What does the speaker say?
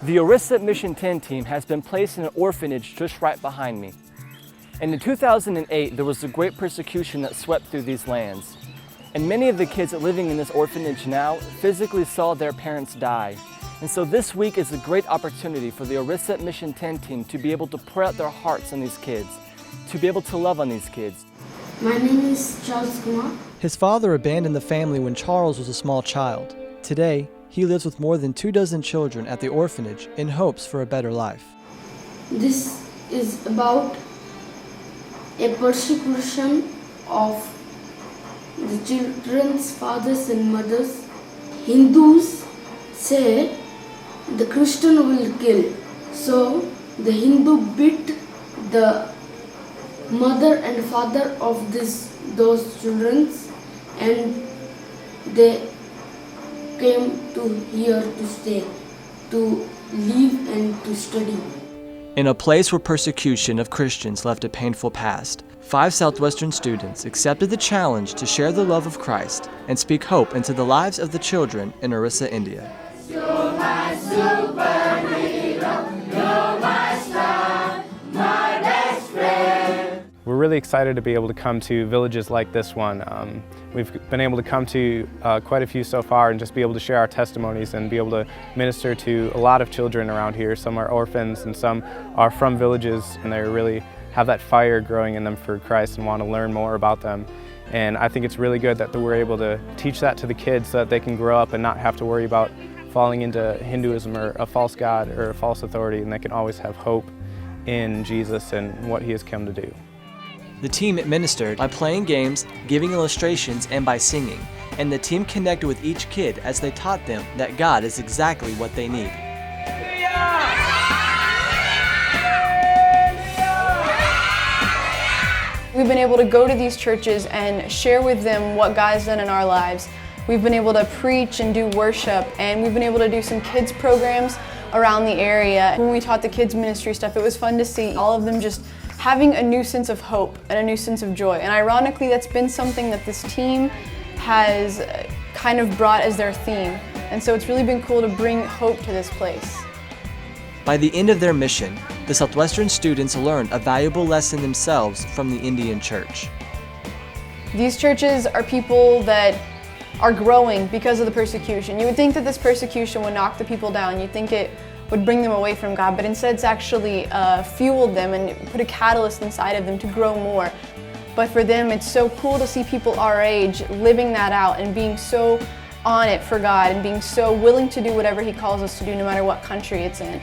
The Orissa Mission 10 team has been placed in an orphanage just right behind me. And in 2008, there was a great persecution that swept through these lands. And many of the kids living in this orphanage now physically saw their parents die. And so this week is a great opportunity for the Orissa Mission 10 team to be able to pour out their hearts on these kids, to be able to love on these kids. My name is Charles Kumar. His father abandoned the family when Charles was a small child. Today, he lives with more than 24 children at the orphanage in hopes for a better life. This is about a persecution of the children's fathers and mothers. Hindus say the Christian will kill. So the Hindu beat the mother and father of those children, and they came to here to stay, to live and to study. In a place where persecution of Christians left a painful past, 5 Southwestern students accepted the challenge to share the love of Christ and speak hope into the lives of the children in Orissa, India. You're my superhero, you're my star, my best friend. We're really excited to be able to come to villages like this one. We've been able to come to quite a few so far and just be able to share our testimonies and be able to minister to a lot of children around here. Some are orphans and some are from villages, and they really have that fire growing in them for Christ and want to learn more about them. And I think it's really good that we're able to teach that to the kids so that they can grow up and not have to worry about falling into Hinduism or a false god or a false authority, and they can always have hope in Jesus and what he has come to do. The team administered by playing games, giving illustrations, and by singing, and the team connected with each kid as they taught them that God is exactly what they need. We've been able to go to these churches and share with them what God's done in our lives. We've been able to preach and do worship, and we've been able to do some kids programs around the area. When we taught the kids ministry stuff, it was fun to see all of them just having a new sense of hope and a new sense of joy. And ironically, that's been something that this team has kind of brought as their theme. And so it's really been cool to bring hope to this place. By the end of their mission, the Southwestern students learned a valuable lesson themselves from the Indian church. These churches are people that are growing because of the persecution. You would think that this persecution would knock the people down. You'd think it would bring them away from God, but instead it's actually fueled them and put a catalyst inside of them to grow more. But for them, it's so cool to see people our age living that out and being so on it for God and being so willing to do whatever he calls us to do no matter what country it's in.